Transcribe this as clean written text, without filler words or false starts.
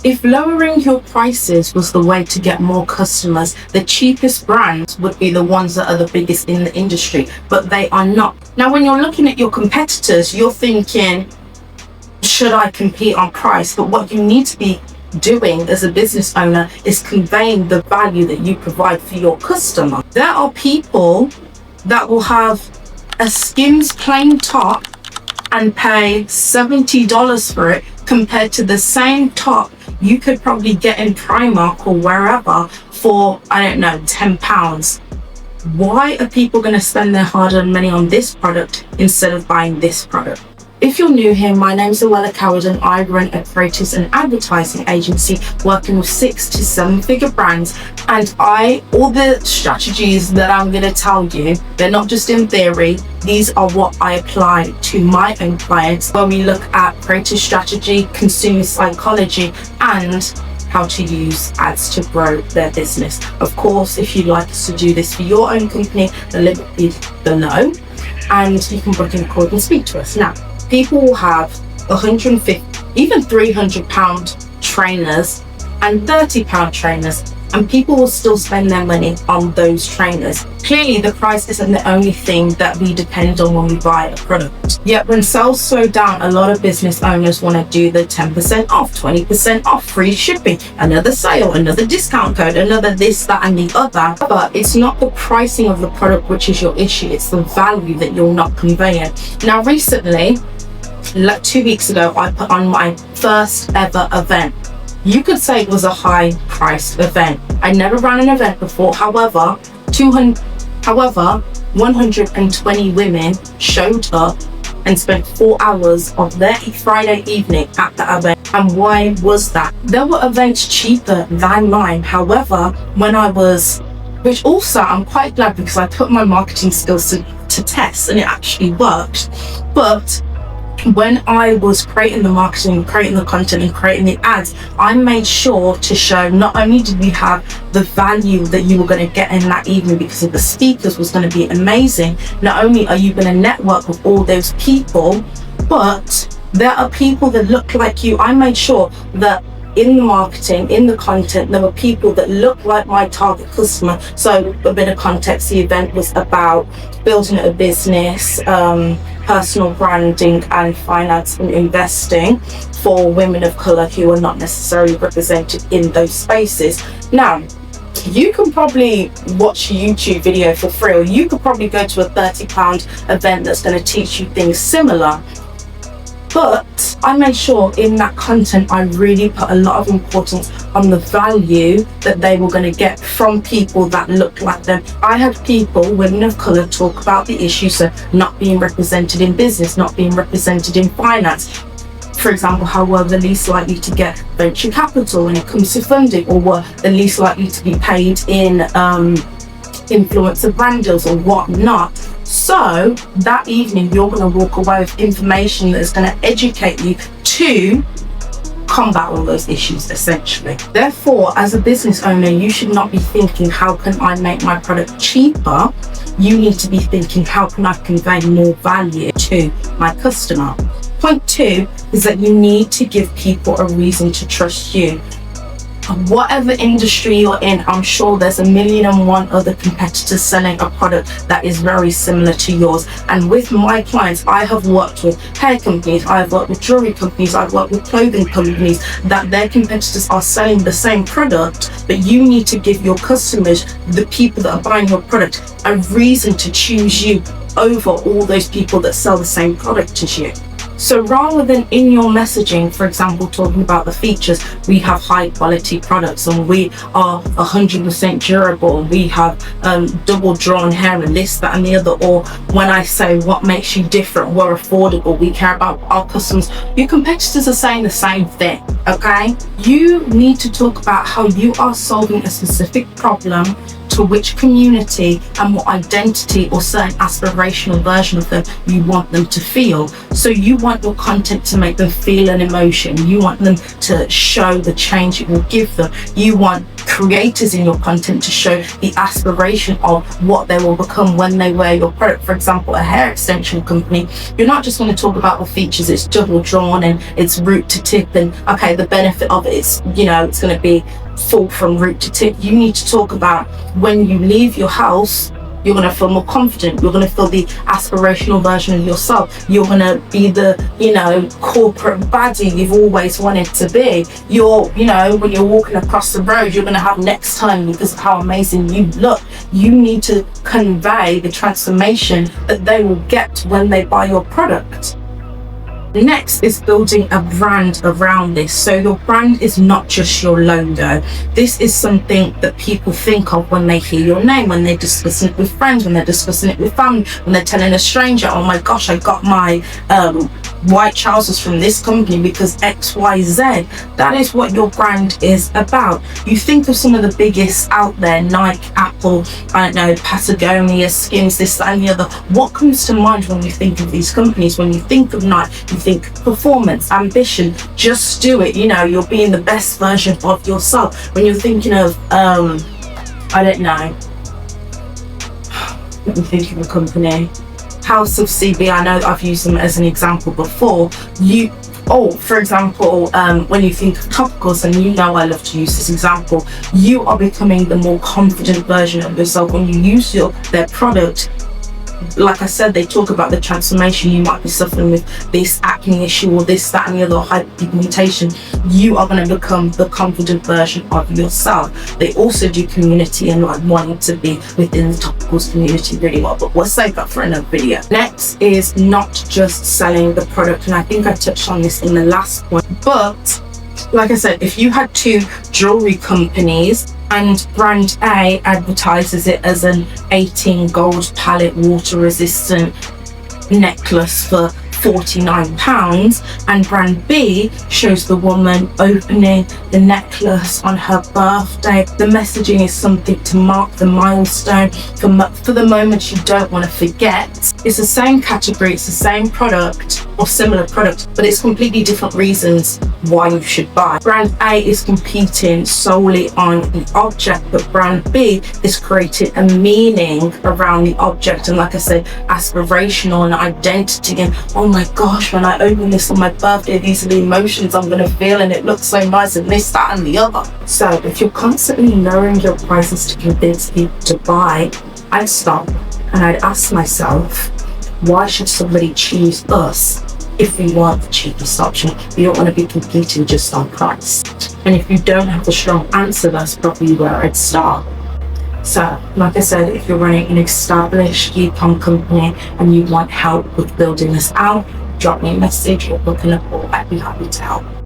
If lowering your prices was the way to get more customers, the cheapest brands would be the ones that are the biggest in the industry, but they are not. Now, when you're looking at your competitors, you're thinking, should I compete on price? But what you need to be doing as a business owner is conveying the value that you provide for your customer. There are people that will have a Skims plain top and pay $70 for it, compared to the same top you could probably get in Primark or wherever for, I don't know, £10. Why are people going to spend their hard-earned money on this product instead of buying this product? If you're new here, my name's Awella Coward and I run a creatives and advertising agency working with 6 to 7 figure brands. And all the strategies that I'm going to tell you, they're not just in theory. These are what I apply to my own clients, where we look at creative strategy, consumer psychology, and how to use ads to grow their business. Of course, if you'd like us to do this for your own company, the link is below and you can book in a call and speak to us. Now, people will have 150, even £300 trainers and £30 trainers, and people will still spend their money on those trainers. Clearly, the price isn't the only thing that we depend on when we buy a product. Yet when sales slow down, a lot of business owners want to do the 10% off, 20% off, free shipping, another sale, another discount code, another this, that, and the other. But it's not the pricing of the product which is your issue, it's the value that you're not conveying. Now, recently, like 2 weeks ago, I put on my first ever event. You could say it was a high priced event. I never ran an event before. However, 120 women showed up and spent 4 hours of their Friday evening at the event. And why was that? There were events cheaper than mine. However, which also I'm quite glad, because I put my marketing skills to test and it actually worked. But when I was creating the marketing, creating the content and creating the ads, I made sure to show not only did we have the value that you were going to get in that evening because of the speakers was going to be amazing, not only are you going to network with all those people, but there are people that look like you. I made sure that in the marketing, in the content, there were people that look like my target customer. So a bit of context, the event was about building a business, personal branding and finance and investing for women of color who are not necessarily represented in those spaces. Now, you can probably watch a YouTube video for free, or you could probably go to a £30 event that's going to teach you things similar. But I made sure in that content I really put a lot of importance on the value that they were going to get from people that looked like them. I had people, women of colour, talk about the issues of not being represented in business, not being represented in finance. For example, how we're the least likely to get venture capital when it comes to funding, or we're the least likely to be paid in influencer brand deals or whatnot. So that evening you're going to walk away with information that is going to educate you to combat all those issues, essentially. Therefore, as a business owner, you should not be thinking, how can I make my product cheaper? You need to be thinking, how can I convey more value to my customer? Point 2 is that you need to give people a reason to trust you. Whatever industry you're in, I'm sure there's 1,000,001 other competitors selling a product that is very similar to yours. And with my clients, I have worked with hair companies, I've worked with jewelry companies, I've worked with clothing companies, that their competitors are selling the same product, but you need to give your customers, the people that are buying your product, a reason to choose you over all those people that sell the same product as you. So rather than in your messaging, for example, talking about the features, we have high quality products and we are 100% durable, we have double drawn hair and this, that and the other, or when I say what makes you different, we're affordable, we care about our customers, your competitors are saying the same thing, okay? You need to talk about how you are solving a specific problem. to which community and what identity or certain aspirational version of them you want them to feel. So you want your content to make them feel an emotion. You want them to show the change it will give them. You want creators in your content to show the aspiration of what they will become when they wear your product. For example, a hair extension company, you're not just going to talk about the features, it's double drawn and it's root to tip, and okay, the benefit of it is, it's going to be full from root to tip. You need to talk about when you leave your house, you're going to feel more confident. You're going to feel the aspirational version of yourself. You're going to be the, corporate baddie you've always wanted to be. When you're walking across the road, you're going to have next time because of how amazing you look. You need to convey the transformation that they will get when they buy your product. Next is building a brand around this. So your brand is not just your logo. This is something that people think of when they hear your name, when they're discussing it with friends, when they're discussing it with family, when they're telling a stranger, oh my gosh, I got my white trousers from this company because XYZ. That is what your brand is about. You think of some of the biggest out there, Nike, Apple, I don't know, Patagonia, Skims, this, that, and the other. What comes to mind when you think of these companies? When you think of Nike, you think performance, ambition, just do it. You're being the best version of yourself. When you're thinking of, I don't know, let me think of a company. House of CB, I know that I've used them as an example before. For example, when you think of topicals, and I love to use this example, you are becoming the more confident version of yourself when you use their product. Like I said, they talk about the transformation. You might be suffering with this acne issue or this, that, and the other, hyperpigmentation. You are going to become the confident version of yourself. They also do community and wanting to be within the topicals community really well, but we'll save that for another video. Next is not just selling the product, and I think I touched on this in the last one, but like I said, if you had two jewelry companies and brand A advertises it as an 18 gold palette water resistant necklace for £49, and brand B shows the woman opening the necklace on her birthday, the messaging is something to mark the milestone for the moment you don't want to forget. It's the same category, it's the same product or similar product, but it's completely different reasons why you should buy. Brand A is competing solely on the object, but brand B is creating a meaning around the object, and like I said, aspirational and identity, and oh my gosh, when I open this on my birthday, these are the emotions I'm going to feel, and it looks so nice, and this, that, and the other. So if you're constantly lowering your prices to convince people to buy, I'd stop and I'd ask myself, why should somebody choose us if we want the cheapest option? We don't want to be competing just on price. And if you don't have a strong answer, that's probably where I'd start. So, like I said, if you're running an established e-com company and you want help with building this out, drop me a message or book in a call. I'd be happy to help.